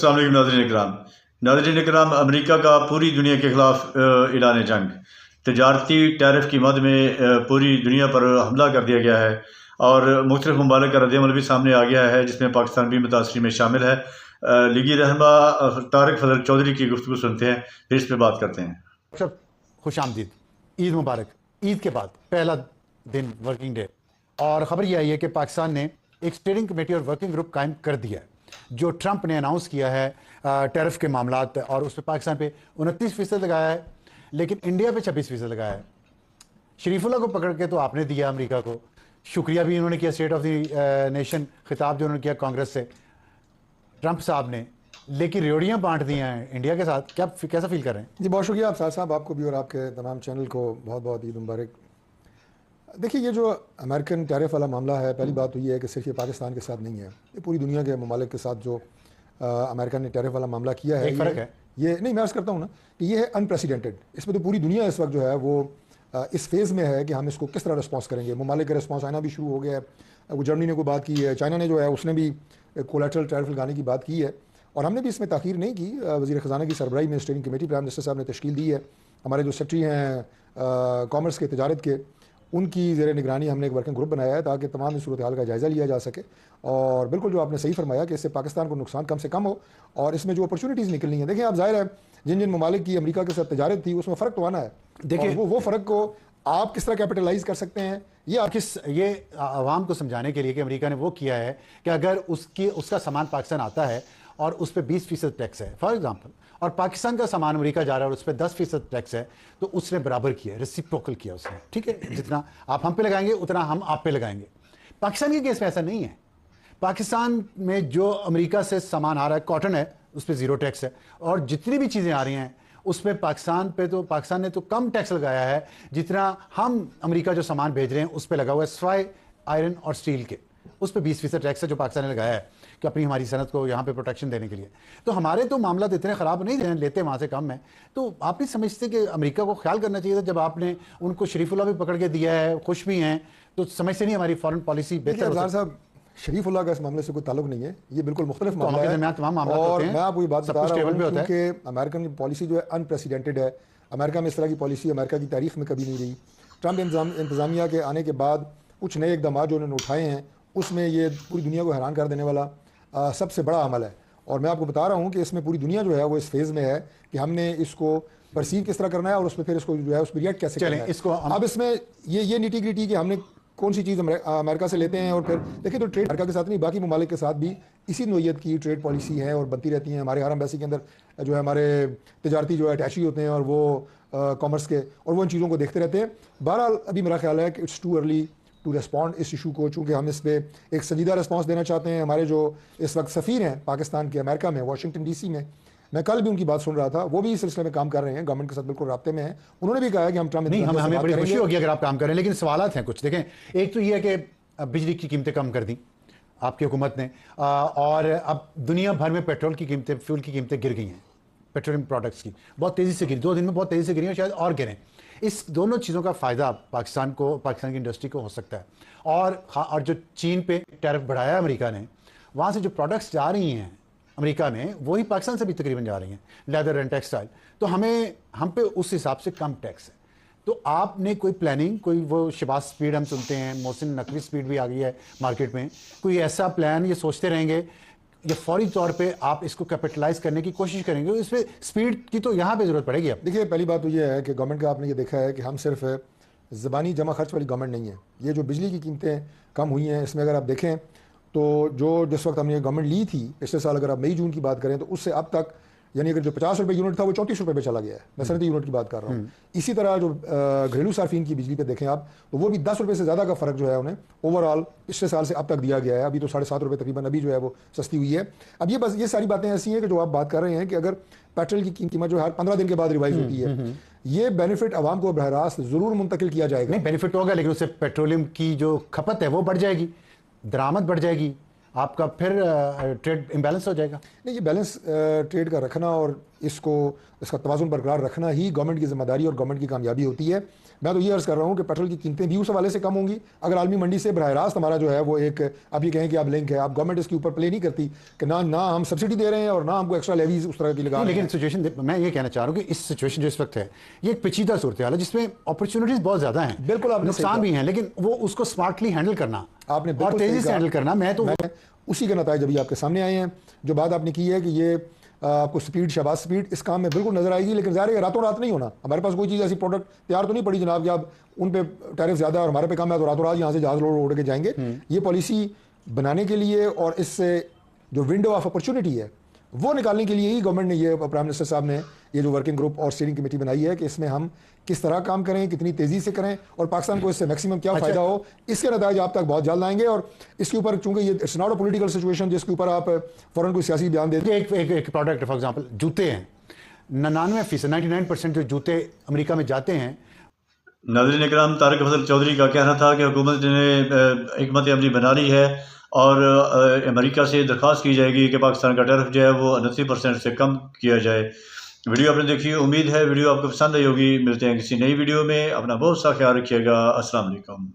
अस्सलाम वालेकुम नाज़रीन इकराम, अमेरिका का पूरी दुनिया के ख़िलाफ़ ऐलान जंग, तजारती टैरिफ की मद में पूरी दुनिया पर हमला कर दिया गया है और मुख्तलिफ़ ममालिक का रद्द अमल भी सामने आ गया है, जिसमें पाकिस्तान भी मुतासरी में शामिल है। लीगी रहनुमा तारिक फजल चौधरी की गुफ्तगू सुनते हैं, फिर इस पर बात करते हैं। सब खुश आमदीद, ईद मुबारक। ईद के बाद पहला दिन वर्किंग डे, और ख़बर यह आई है कि पाकिस्तान ने एक स्टीयरिंग कमेटी और वर्किंग ग्रुप कायम कर दिया है, जो ट्रंप ने अनाउंस किया है टैरिफ के मामलात, और उस पर पाकिस्तान पे 29% लगाया है, लेकिन इंडिया पे 26% लगाया है। शरीफुल्लाह को पकड़ के तो आपने दिया अमेरिका को, शुक्रिया भी उन्होंने किया, स्टेट ऑफ द नेशन खिताब जो उन्होंने किया कांग्रेस से ट्रंप साहब ने, लेकिन रेवड़ियाँ बांट दी हैं इंडिया के साथ। क्या कैसा फील कर रहे हैं? जी बहुत शुक्रिया अफसार साहब, आपको भी और आपके तमाम चैनल को बहुत बहुत ईद मुबारक। देखिए, ये जो अमेरिकन टैरिफ वाला मामला है, पहली बात तो ये है कि सिर्फ ये पाकिस्तान के साथ नहीं है, ये पूरी दुनिया के ममालिक के साथ जो अमेरिका ने टैरिफ वाला मामला किया है, एक फ़र्क है ये नहीं, मैं अर्ज़ करता हूँ ना कि ये है अनप्रेसिडेंटेड। इसमें तो पूरी दुनिया इस वक्त जो है वो इस फेज़ में है कि हम इसको किस तरह रिस्पॉन्स करेंगे। ममालिक का रिस्पॉन्स आना भी शुरू हो गया है। वो जर्मनी ने कोई बात की है, चाइना ने जो है उसने भी कोलैटरल टैरिफ लगाने की बात की है, और हमने भी इसमें ताख़ीर नहीं की। वज़ीर ख़ज़ाना की सरबराही में स्टीयरिंग कमेटी प्राइम मिनिस्टर साहब ने तश्कील दी है। हमारे जो सेक्रेटरी हैं कॉमर्स के, तजारत के, उनकी ज़ेर निगरानी हमने एक वर्किंग ग्रुप बनाया है ताकि तमाम इस सूरत हाल का जायज़ा लिया जा सके। और बिल्कुल जो आपने सही फरमाया कि इससे पाकिस्तान को नुकसान कम से कम हो और इसमें जो अपॉर्चुनिटीज़ निकलनी है। देखिए, आप ज़ाहिर है जिन जिन ममालिक की अमेरिका के साथ तजारत थी उसमें फ़र्क तो आना है। देखिए, वो फ़र्क को आप किस तरह कैपिटलाइज़ कर सकते हैं, ये आवाम को समझाने के लिए कि अमेरिका ने वो किया है कि अगर उसका सामान पाकिस्तान आता है और उस पर 20% टैक्स है फॉर एग्जांपल, और पाकिस्तान का सामान अमेरिका जा रहा है और उस पर 10% टैक्स है, तो उसने बराबर किया, रेसिप्रोकल किया उसने। ठीक है, जितना आप हम पे लगाएंगे उतना हम आप पे लगाएंगे। पाकिस्तान के केस में ऐसा नहीं है। पाकिस्तान में जो अमेरिका से सामान आ रहा है, कॉटन है, उस पर 0 टैक्स है, और जितनी भी चीज़ें आ रही हैं उसमें पाकिस्तान ने तो कम टैक्स लगाया है जितना हम अमेरिका जो सामान भेज रहे हैं उस पर लगा हुआ है, सिवाय आयरन और स्टील के। उस पर 20% टैक्स है जो पाकिस्तान ने लगाया है कि अपनी हमारी सनत को यहाँ पे प्रोटेक्शन देने के लिए। तो हमारे तो मामला तो इतने ख़राब नहीं लेते, वहाँ से कम है। तो आप नहीं समझते कि अमेरिका को ख्याल करना चाहिए था? जब आपने उनको शरीफुल्लाह भी पकड़ के दिया है, खुश भी हैं, तो समझते नहीं हमारी फॉरेन पॉलिसी बेहतर है? साहब, शरीफुल्लाह का इस मामले से कोई ताल्लुक नहीं है, ये बिल्कुल मुख्तलिफ मामला है। और मैं आपको ये बात बता रहा हूँ कि अमेरिकन पॉलिसी जो है अनप्रेसिडेंटेड है। अमेरिका में इस तरह की पॉलिसी अमेरिका की तारीख में कभी नहीं रही। ट्रंप इंतज़ामिया के आने के बाद कुछ नए इक़दाम जो उन्होंने उठाए हैं, उसमें ये पूरी दुनिया को हैरान कर देने वाला सबसे बड़ा अमल है। और मैं आपको बता रहा हूँ कि इसमें पूरी दुनिया जो है वो इस फेज़ में है कि हमने इसको परसीव किस तरह करना है और उसमें फिर इसको जो है उस पर रिएक्ट कैसे करना है। इसको अब इसमें ये नीटी ग्रिटी कि हमने कौन सी चीज़ अमेरिका से लेते हैं, और फिर देखिए तो ट्रेड अमेरिका के साथ नहीं, बाकी ममालिक के साथ भी इसी नोयत की ट्रेड पॉलिसी है और बनती रहती हैं। हमारे हर एम्बेसी के अंदर जो है हमारे तजारती जो है अटैची होते हैं, और वो कॉमर्स के, और वो इन चीज़ों को देखते रहते हैं। बहरहाल अभी मेरा ख्याल है कि it's too early to respond इस इशू को, चूँकि हम इस पर एक संजीदा रिस्पॉन्स देना चाहते हैं। हमारे जो इस वक्त सफ़ीर हैं पाकिस्तान के अमेरिका में, वाशिंगटन DC में, मैं कल भी उनकी बात सुन रहा था, वो भी इस सिलसिले में काम कर रहे हैं, गवर्नमेंट के साथ बिल्कुल राब्ते में हैं। उन्होंने भी कहा है कि हम ट्रंप नहीं, हमें बड़ी खुशी होगी अगर आप काम करें, लेकिन सवालात हैं कुछ। देखें, एक तो ये है कि बिजली की कीमतें कम कर दी आपकी हुकूमत ने, और अब दुनिया भर में पेट्रोल की कीमतें, फ्यूल की कीमतें गिर गई हैं, पेट्रोलियम प्रोडक्ट्स की बहुत तेज़ी से गिरी, 2 दिन में बहुत तेज़ी से गिरी है, शायद और गिरें। इस दोनों चीज़ों का फ़ायदा पाकिस्तान की इंडस्ट्री को हो सकता है। और जो चीन पे टैरिफ बढ़ाया अमेरिका ने, वहाँ से जो प्रोडक्ट्स जा रही हैं अमेरिका में, वही पाकिस्तान से भी तकरीबन जा रही हैं, लेदर एंड टेक्सटाइल। तो हम पे उस हिसाब से कम टैक्स है। तो आपने कोई प्लानिंग, कोई वो शहबाज स्पीड हम सुनते हैं, मोहसिन नकवी स्पीड भी आ गई है मार्केट में, कोई ऐसा प्लान ये सोचते रहेंगे या फौरी तौर पे आप इसको कैपिटलाइज करने की कोशिश करेंगे? इस पर स्पीड की तो यहाँ पे ज़रूरत पड़ेगी। अब देखिए, पहली बात तो ये है कि गवर्नमेंट का आपने ये देखा है कि हम सिर्फ ज़बानी जमा खर्च वाली गवर्नमेंट नहीं है। ये जो बिजली की कीमतें कम हुई हैं, इसमें अगर आप देखें तो जिस वक्त हमने गवर्नमेंट ली थी पिछले साल, अगर आप मई जून की बात करें, तो उससे अब तक यानी अगर जो 50 रुपये यूनिट था वो 34 रुपये पे चला गया है। मैं सनती यूनिट की बात कर रहा हूँ। इसी तरह जो घरेलू सार्फिन की बिजली पे देखें आप, तो वो भी 10 रुपये से ज़्यादा का फ़र्क जो है उन्हें ओवरऑल पिछले साल से अब तक दिया गया है। अभी तो 7.5 रुपये तकरीबन अभी जो है वो सस्ती हुई है। अब ये सारी बातें ऐसी हैं कि जो आप बात कर रहे हैं कि अगर पेट्रोल की कीमत जो हर 15 दिन के बाद रिवाइज होती है, ये बेनिफिट आवाम को बरह रास्त ज़रूर मुंतकिल किया जाएगा। नहीं, बेनिफिट होगा, लेकिन उससे पेट्रोलियम की जो खपत है वो बढ़ जाएगी, दरामद बढ़ जाएगी, आपका फिर ट्रेड इम्बैलेंस हो जाएगा। नहीं, ये बैलेंस ट्रेड का रखना और इसका तवाज़ुन बरकरार रखना ही गवर्नमेंट की ज़िम्मेदारी और गवर्नमेंट की कामयाबी होती है। मैं तो ये अर्ज़ कर रहा हूँ कि पेट्रोल की कीमतें भी उस हवाले से कम होंगी अगर आलमी मंडी से बराह रास्त हमारा जो है वो एक, आप ये कहें कि आप लिंक है, आप गवर्नमेंट इसके ऊपर प्ले नहीं करती कि ना हम सब्सिडी दे रहे हैं और ना हमको एक्स्ट्रा लेवीज उस तरह की लगा रहे हैं। लेकिन सिचुएशन, मैं ये कहना चाह रहा हूँ कि इस सिचुएशन जो इस वक्त है ये एक पेचीदा सूरत हाल है जिसमें अपॉर्चुनिटीज बहुत ज़्यादा हैं, बिल्कुल आपने नुकसान भी हैं, लेकिन वो उसको स्मार्टली हैंडल करना आपने और तेज़ी से हैंडल करना, मैं उसी के नताइज अभी आपके सामने आए हैं। जो बात आपने की है कि ये आपको स्पीड, शहबाज स्पीड इस काम में बिल्कुल नजर आएगी, लेकिन ज़ाहिर है रातों रात नहीं होना। हमारे पास कोई चीज़ ऐसी प्रोडक्ट तैयार तो नहीं पड़ी जनाब कि आप उन पे टैरिफ ज़्यादा और हमारे पे कम है तो रातों रात यहाँ से जहाज लोड उड़ के जाएंगे। ये पॉलिसी बनाने के लिए और इससे जो विंडो ऑफ अपॉर्चुनिटी है वो निकालने के लिए ही गवर्नमेंट ने, ये प्राइम मिनिस्टर साहब ने ये जो वर्किंग ग्रुप और स्टीयरिंग कमेटी बनाई है कि इसमें हम किस तरह काम करें, कितनी तेज़ी से करें और पाकिस्तान को इससे मैक्सिमम क्या फ़ायदा हो, इसके नताइज आप तक बहुत जल्द आएंगे। और इसके ऊपर चूंकि ये it's not a political situation जिसके ऊपर आप फ़ौरन कोई सियासी बयान दे दें। एक प्रोडक्ट फॉर एग्जाम्पल जूते हैं, 99% 99% जो जूते अमेरिका में जाते हैं। नाज़रीन इकराम, तारिक फजल चौधरी का कहना था कि हुकूमत ने हिकमत अमली बना ली है और अमेरिका से दरख्वास्त की जाएगी कि पाकिस्तान का टैरिफ जो है वो 29% से कम किया जाए। वीडियो आपने देखी, उम्मीद है वीडियो आपको पसंद आई होगी। मिलते हैं किसी नई वीडियो में, अपना बहुत सा ख्याल रखिएगा। अस्सलाम वालेकुम।